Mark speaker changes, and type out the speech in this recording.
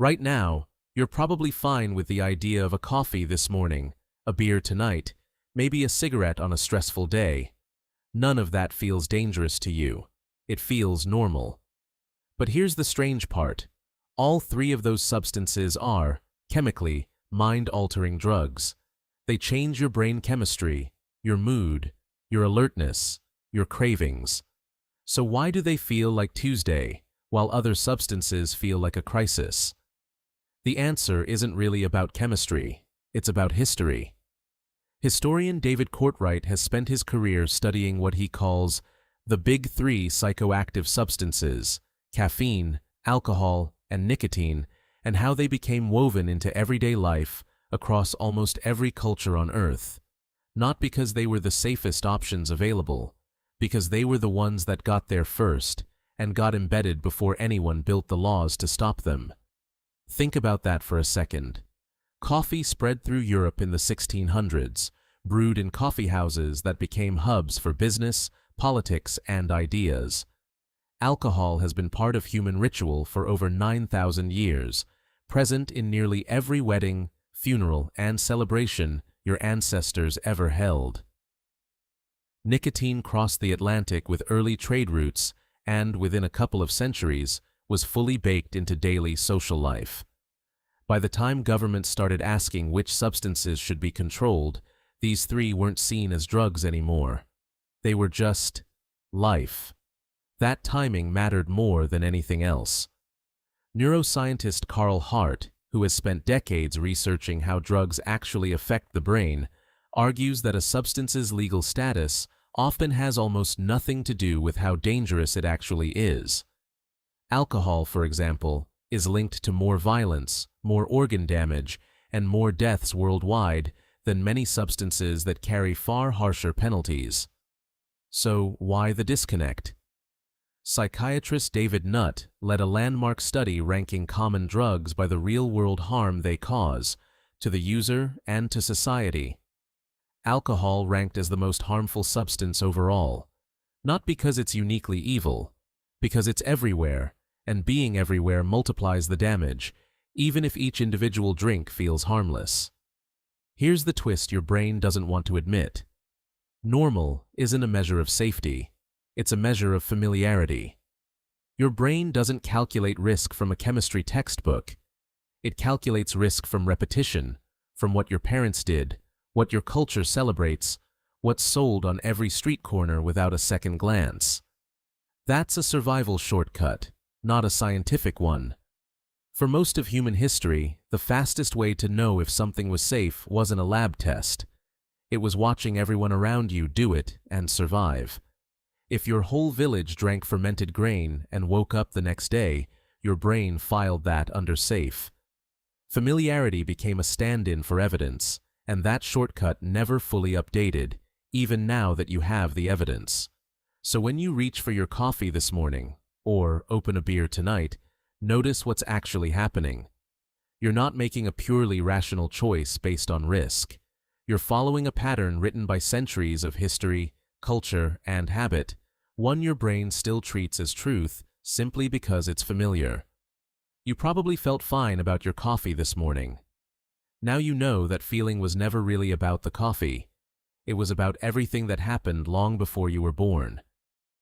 Speaker 1: Right now, you're probably fine with the idea of a coffee this morning, a beer tonight, maybe a cigarette on a stressful day. None of that feels dangerous to you. It feels normal. But here's the strange part. All three of those substances are, chemically, mind-altering drugs. They change your brain chemistry, your mood, your alertness, your cravings. So why do they feel like Tuesday, while other substances feel like a crisis? The answer isn't really about chemistry, it's about history. Historian David Courtwright has spent his career studying what he calls the big three psychoactive substances, caffeine, alcohol, and nicotine, and how they became woven into everyday life across almost every culture on Earth. Not because they were the safest options available, because they were the ones that got there first and got embedded before anyone built the laws to stop them. Think about that for a second. Coffee spread through Europe in the 1600s, brewed in coffee houses that became hubs for business, politics, and ideas. Alcohol has been part of human ritual for over 9,000 years, present in nearly every wedding, funeral, and celebration your ancestors ever held. Nicotine crossed the Atlantic with early trade routes and, within a couple of centuries, was fully baked into daily social life. By the time governments started asking which substances should be controlled, these three weren't seen as drugs anymore. They were just life. That timing mattered more than anything else. Neuroscientist Carl Hart, who has spent decades researching how drugs actually affect the brain, argues that a substance's legal status often has almost nothing to do with how dangerous it actually is. Alcohol, for example, is linked to more violence, more organ damage, and more deaths worldwide than many substances that carry far harsher penalties. So why the disconnect? Psychiatrist David Nutt led a landmark study ranking common drugs by the real-world harm they cause, to the user and to society. Alcohol ranked as the most harmful substance overall, not because it's uniquely evil, because it's everywhere, and being everywhere multiplies the damage, even if each individual drink feels harmless. Here's the twist your brain doesn't want to admit. Normal isn't a measure of safety, it's a measure of familiarity. Your brain doesn't calculate risk from a chemistry textbook. It calculates risk from repetition, from what your parents did, what your culture celebrates, what's sold on every street corner without a second glance. That's a survival shortcut, not a scientific one. For most of human history, the fastest way to know if something was safe wasn't a lab test. It was watching everyone around you do it and survive. If your whole village drank fermented grain and woke up the next day, your brain filed that under safe. Familiarity became a stand-in for evidence, and that shortcut never fully updated, even now that you have the evidence. So when you reach for your coffee this morning, or open a beer tonight, notice what's actually happening. You're not making a purely rational choice based on risk. You're following a pattern written by centuries of history, culture, and habit, one your brain still treats as truth simply because it's familiar. You probably felt fine about your coffee this morning. Now you know that feeling was never really about the coffee. It was about everything that happened long before you were born.